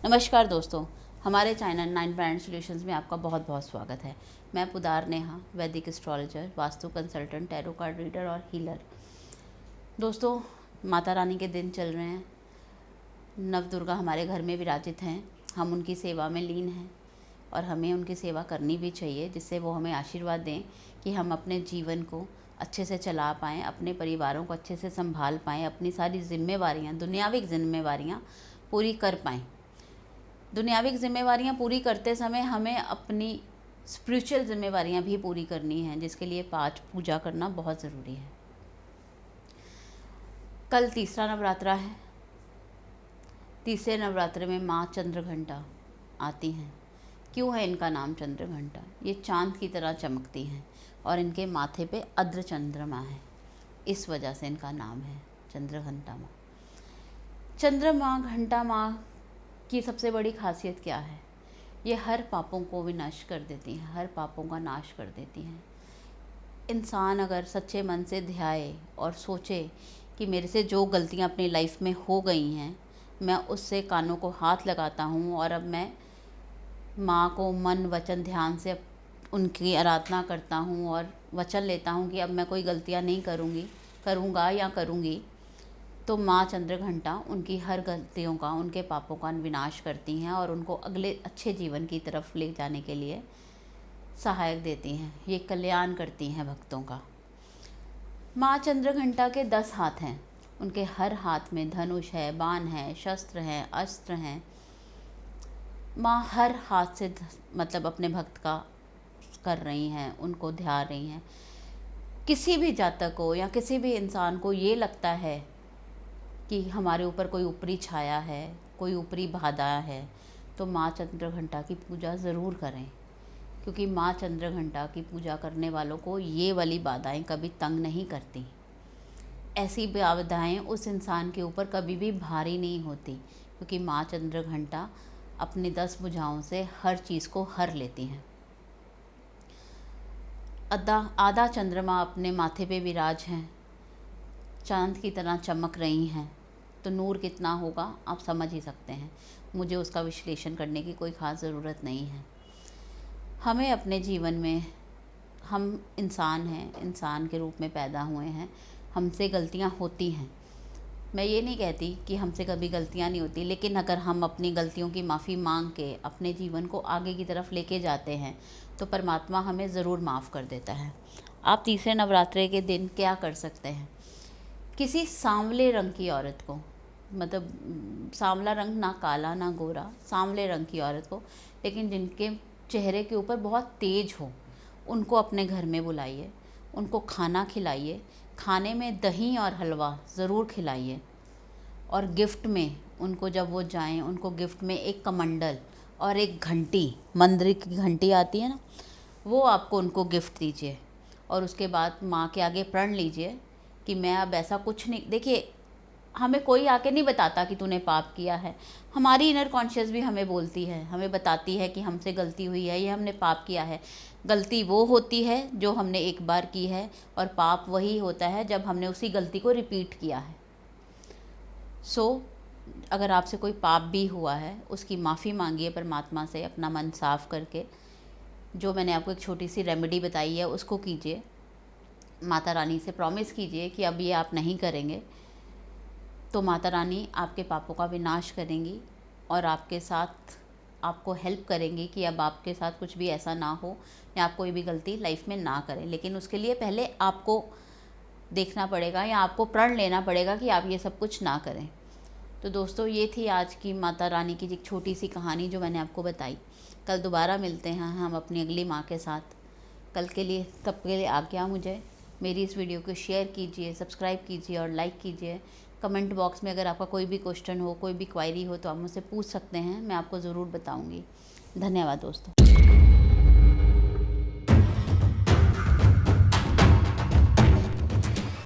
नमस्कार दोस्तों, हमारे चैनल 9 ब्रांड सॉल्यूशंस में आपका बहुत बहुत स्वागत है। मैं पुदार नेहा, वैदिक astrologer, vastu consultant, tarot card reader और हीलर। दोस्तों, माता रानी के दिन चल रहे हैं। नव दुर्गा हमारे घर में विराजित हैं। हम उनकी सेवा में लीन हैं और हमें उनकी सेवा करनी भी चाहिए, जिससे वो हमें आशीर्वाद दें कि हम अपने जीवन को अच्छे से चला पाएँ, अपने परिवारों को अच्छे से संभाल पाएँ, अपनी सारी जिम्मेवारियाँ, दुनियावी जिम्मेवारियाँ पूरी कर पाएँ। दुनियावी जिम्मेवारियाँ पूरी करते समय हमें अपनी स्पिरिचुअल जिम्मेवारियाँ भी पूरी करनी हैं, जिसके लिए पाठ पूजा करना बहुत ज़रूरी है। कल तीसरा नवरात्रा है। तीसरे नवरात्रे में माँ चंद्रघंटा आती हैं। क्यों है इनका नाम चंद्रघंटा? ये चांद की तरह चमकती हैं और इनके माथे पे अर्ध चंद्रमा है, इस वजह से इनका नाम है चंद्रघंटा माँ। चंद्रमा घंटा माँ की सबसे बड़ी खासियत क्या है? ये हर पापों को विनाश कर देती हैं, हर पापों का नाश कर देती हैं। इंसान अगर सच्चे मन से ध्याए और सोचे कि मेरे से जो गलतियाँ अपनी लाइफ में हो गई हैं, मैं उससे कानों को हाथ लगाता हूँ और अब मैं माँ को मन वचन ध्यान से उनकी आराधना करता हूँ और वचन लेता हूँ कि अब मैं कोई गलतियाँ नहीं करूँगा या करूँगी, तो माँ चंद्रघंटा उनकी हर गलतियों का, उनके पापों का विनाश करती हैं और उनको अगले अच्छे जीवन की तरफ ले जाने के लिए सहायक देती हैं। ये कल्याण करती हैं भक्तों का। माँ चंद्रघंटा के 10 हाथ हैं। उनके हर हाथ में धनुष है, बाण है, शस्त्र हैं, अस्त्र हैं। माँ हर हाथ से मतलब अपने भक्त का कर रही हैं, उनको ध्या रही हैं। किसी भी जातक को या किसी भी इंसान को ये लगता है कि हमारे ऊपर कोई ऊपरी छाया है, कोई ऊपरी बाधा है, तो माँ चंद्रघंटा की पूजा ज़रूर करें, क्योंकि माँ चंद्रघंटा की पूजा करने वालों को ये वाली बाधाएं कभी तंग नहीं करती। ऐसी बाधाएं उस इंसान के ऊपर कभी भी भारी नहीं होती, क्योंकि माँ चंद्रघंटा अपनी 10 भुजाओं से हर चीज़ को हर लेती हैं। आधा चंद्रमा अपने माथे पे विराज हैं, चांद की तरह चमक रही हैं, तो नूर कितना होगा आप समझ ही सकते हैं। मुझे उसका विश्लेषण करने की कोई ख़ास ज़रूरत नहीं है। हमें अपने जीवन में, हम इंसान हैं, इंसान के रूप में पैदा हुए हैं, हमसे गलतियां होती हैं। मैं ये नहीं कहती कि हमसे कभी गलतियां नहीं होती, लेकिन अगर हम अपनी गलतियों की माफ़ी मांग के अपने जीवन को आगे की तरफ लेके जाते हैं, तो परमात्मा हमें ज़रूर माफ़ कर देता है। आप तीसरे नवरात्रे के दिन क्या कर सकते हैं? किसी सांवले रंग की औरत को, मतलब सांवला रंग, ना काला ना गोरा, सांवले रंग की औरत को, लेकिन जिनके चेहरे के ऊपर बहुत तेज हो, उनको अपने घर में बुलाइए, उनको खाना खिलाइए। खाने में दही और हलवा ज़रूर खिलाइए और गिफ्ट में उनको, जब वो जाएं, उनको गिफ्ट में एक कमंडल और एक घंटी, मंदिर की घंटी आती है ना, वो आपको उनको गिफ्ट दीजिए। और उसके बाद माँ के आगे प्रण लीजिए कि मैं अब ऐसा कुछ नहीं। देखिए, हमें कोई आके नहीं बताता कि तूने पाप किया है। हमारी इनर कॉन्शियस भी हमें बोलती है, हमें बताती है कि हमसे गलती हुई है, ये हमने पाप किया है। गलती वो होती है जो हमने एक बार की है, और पाप वही होता है जब हमने उसी गलती को रिपीट किया है। अगर आपसे कोई पाप भी हुआ है, उसकी माफ़ी मांगिए परमात्मा से, अपना मन साफ़ करके। जो मैंने आपको एक छोटी सी रेमेडी बताई है उसको कीजिए। माता रानी से प्रॉमिस कीजिए कि अब ये आप नहीं करेंगे, तो माता रानी आपके पापों का विनाश करेंगी और आपके साथ आपको हेल्प करेंगी कि अब आपके साथ कुछ भी ऐसा ना हो या आप कोई भी गलती लाइफ में ना करें। लेकिन उसके लिए पहले आपको देखना पड़ेगा या आपको प्रण लेना पड़ेगा कि आप ये सब कुछ ना करें। तो दोस्तों, ये थी आज की माता रानी की एक छोटी सी कहानी जो मैंने आपको बताई। कल दोबारा मिलते हैं हम अपनी अगली माँ के साथ। कल के लिए, तब के लिए आज्ञा मुझे। मेरी इस वीडियो को शेयर कीजिए, सब्सक्राइब कीजिए और लाइक कीजिए। कमेंट बॉक्स में अगर आपका कोई भी क्वेश्चन हो, कोई भी क्वायरी हो, तो आप मुझसे पूछ सकते हैं, मैं आपको ज़रूर बताऊंगी। धन्यवाद दोस्तों।